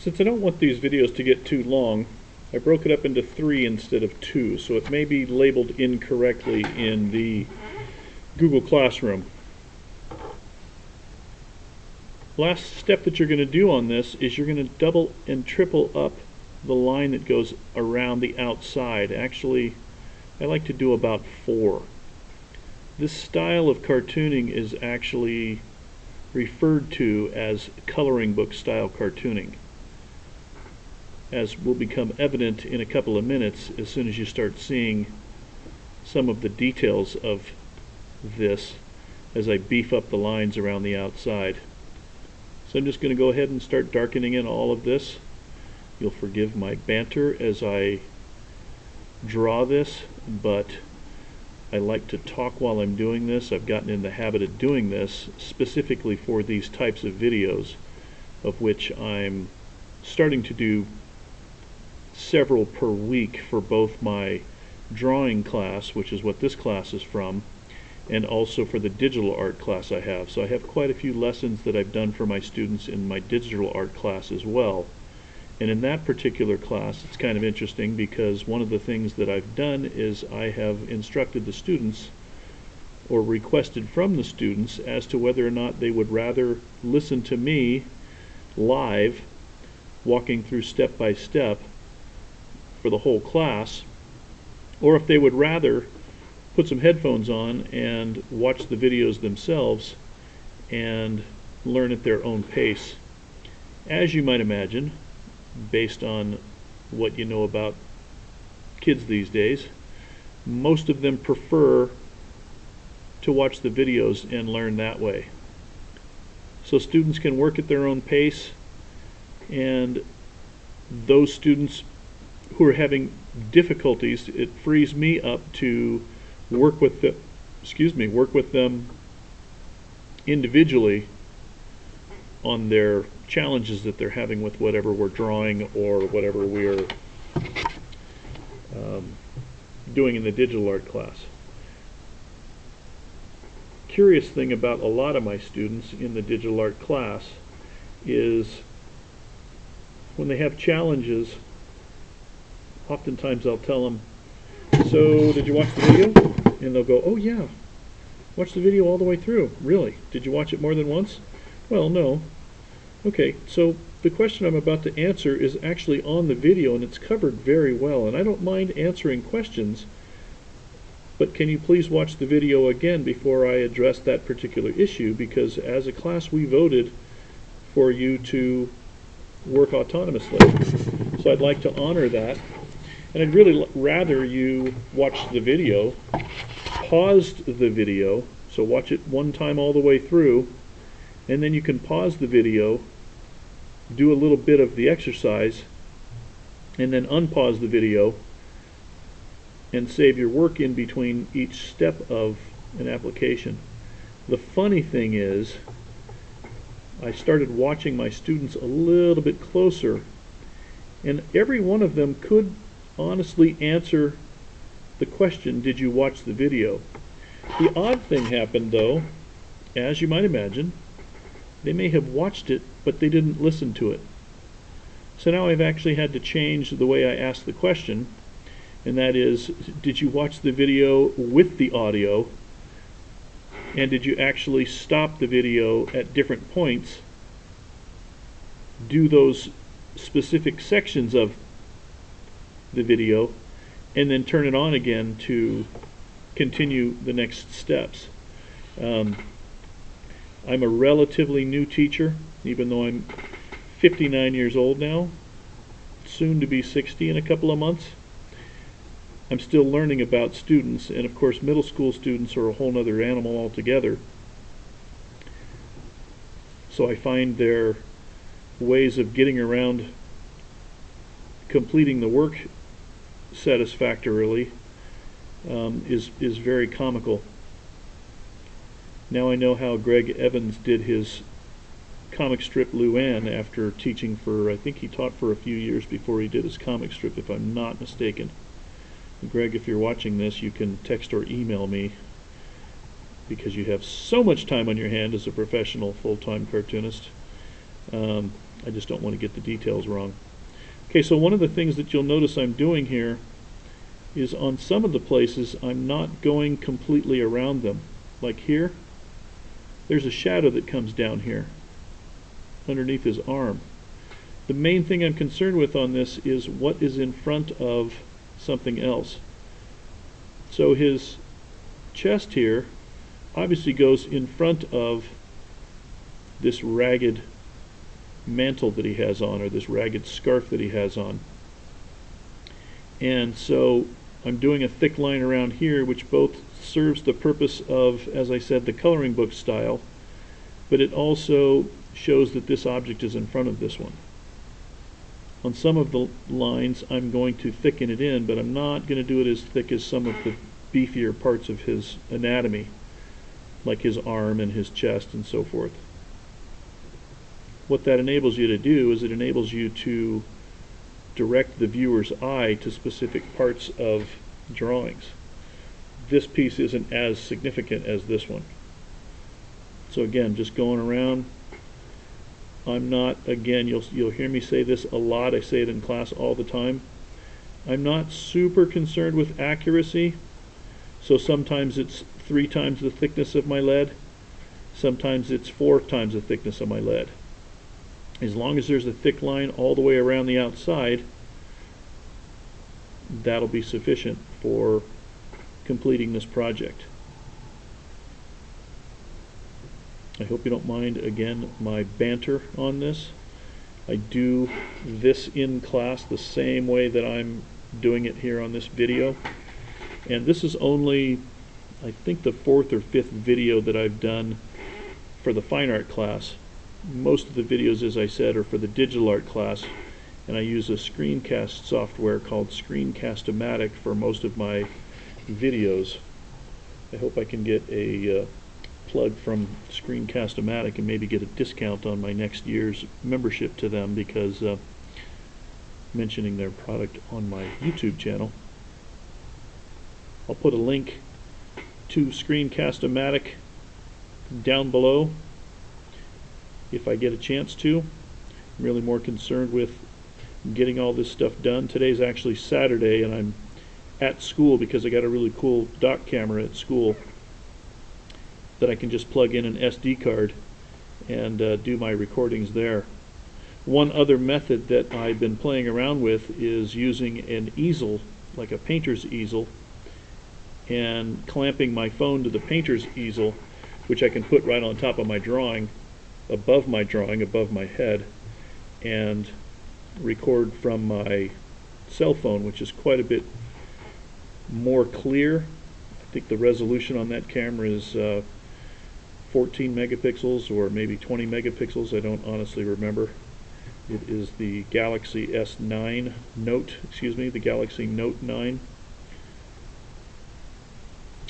Since I don't want these videos to get too long, I broke it up into 3 instead of 2, so it may be labeled incorrectly in the Google Classroom. Last step that you're going to do on this is you're going to double and triple up the line that goes around the outside. Actually, I like to do about 4. This style of cartooning is actually referred to as coloring book style cartooning, as will become evident in a couple of minutes as soon as you start seeing some of the details of this as I beef up the lines around the outside. So I'm just going to go ahead and start darkening in all of this. You'll forgive my banter as I draw this, but I like to talk while I'm doing this. I've gotten in the habit of doing this specifically for these types of videos, of which I'm starting to do several per week for both my drawing class, which is what this class is from, and also for the digital art class I have. So I have quite a few lessons that I've done for my students in my digital art class as well. And in that particular class, it's kind of interesting because one of the things that I've done is I have instructed the students, or requested from the students, as to whether or not they would rather listen to me live, walking through step by step for the whole class, or if they would rather put some headphones on and watch the videos themselves and learn at their own pace. As you might imagine, based on what you know about kids these days, most of them prefer to watch the videos and learn that way. So students can work at their own pace, and those students who are having difficulties, it frees me up to work with them individually on their challenges that they're having with whatever we're drawing or whatever we're doing in the digital art class. Curious thing about a lot of my students in the digital art class is when they have challenges, oftentimes I'll tell them, "So did you watch the video?" And they'll go, "Oh yeah, watch the video all the way through." "Really? Did you watch it more than once?" "Well, no." "Okay, so the question I'm about to answer is actually on the video and it's covered very well, and I don't mind answering questions, but can you please watch the video again before I address that particular issue, because as a class we voted for you to work autonomously. So I'd like to honor that, and I'd really rather you watch the video, paused the video, so watch it one time all the way through, and then you can pause the video, do a little bit of the exercise, and then unpause the video and save your work in between each step of an application. The funny thing is, I started watching my students a little bit closer, and every one of them could honestly answer the question, "Did you watch the video?" The odd thing happened though, as you might imagine, they may have watched it, but they didn't listen to it. So now I've actually had to change the way I ask the question, and that is, did you watch the video with the audio, and did you actually stop the video at different points, do those specific sections of the video, and then turn it on again to continue the next steps. I'm a relatively new teacher, even though I'm 59 years old now, soon to be 60 in a couple of months. I'm still learning about students, and of course middle school students are a whole other animal altogether. So I find their ways of getting around completing the work satisfactorily is very comical. Now I know how Greg Evans did his comic strip Luann after teaching for, I think he taught for a few years before he did his comic strip, if I'm not mistaken. Greg, if you're watching this, you can text or email me, because you have so much time on your hand as a professional full-time cartoonist. I just don't want to get the details wrong. Okay, so one of the things that you'll notice I'm doing here is on some of the places I'm not going completely around them. Like here, there's a shadow that comes down here underneath his arm. The main thing I'm concerned with on this is what is in front of something else. So his chest here obviously goes in front of this ragged mantle that he has on, or this ragged scarf that he has on. And so I'm doing a thick line around here, which both serves the purpose of, as I said, the coloring book style, but it also shows that this object is in front of this one. On some of the lines I'm going to thicken it in, but I'm not going to do it as thick as some of the beefier parts of his anatomy, like his arm and his chest and so forth. What that enables you to do is it enables you to direct the viewer's eye to specific parts of drawings. This piece isn't as significant as this one. So again, just going around. I'm not, again, you'll hear me say this a lot, I say it in class all the time, I'm not super concerned with accuracy. So sometimes it's 3 times the thickness of my lead, sometimes it's 4 times the thickness of my lead. As long as there's a thick line all the way around the outside, that'll be sufficient for completing this project. I hope you don't mind, again, my banter on this. I do this in class the same way that I'm doing it here on this video. And this is only, I think, the 4th or 5th video that I've done for the fine art class. Most of the videos, as I said, are for the digital art class, and I use a screencast software called Screencast-O-Matic for most of my videos. I hope I can get a plug from Screencast-O-Matic and maybe get a discount on my next year's membership to them, because mentioning their product on my YouTube channel. I'll put a link to Screencast-O-Matic down below if I get a chance to. I'm really more concerned with getting all this stuff done. Today's actually Saturday, and I'm at school because I got a really cool dock camera at school that I can just plug in an SD card and do my recordings there. One other method that I've been playing around with is using an easel, like a painter's easel, and clamping my phone to the painter's easel, which I can put right on top of my drawing, above my head, and record from my cell phone, which is quite a bit more clear. I think the resolution on that camera is 14 megapixels or maybe 20 megapixels. I don't honestly remember. It is the Galaxy S9 Note, the Galaxy Note 9.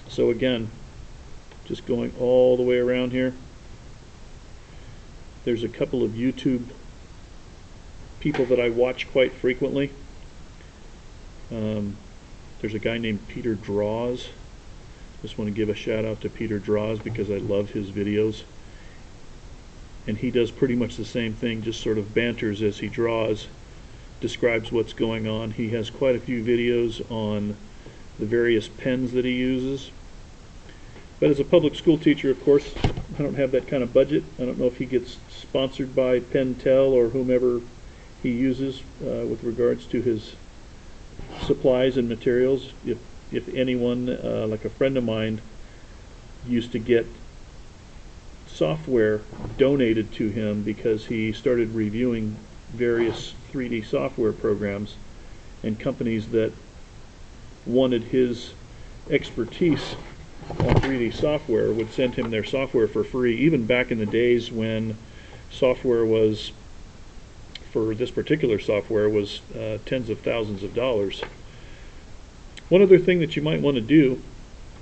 So again, just going all the way around here. There's a couple of YouTube people that I watch quite frequently. There's a guy named Peter Draws. Just want to give a shout out to Peter Draws because I love his videos. And he does pretty much the same thing, just sort of banters as he draws, describes what's going on. He has quite a few videos on the various pens that he uses. But as a public school teacher, of course, I don't have that kind of budget. I don't know if he gets sponsored by Pentel or whomever he uses with regards to his supplies and materials. If anyone, like a friend of mine, used to get software donated to him because he started reviewing various 3D software programs, and companies that wanted his expertise on 3D software would send him their software for free, even back in the days when software was, for this particular software, was tens of thousands of dollars. One other thing that you might want to do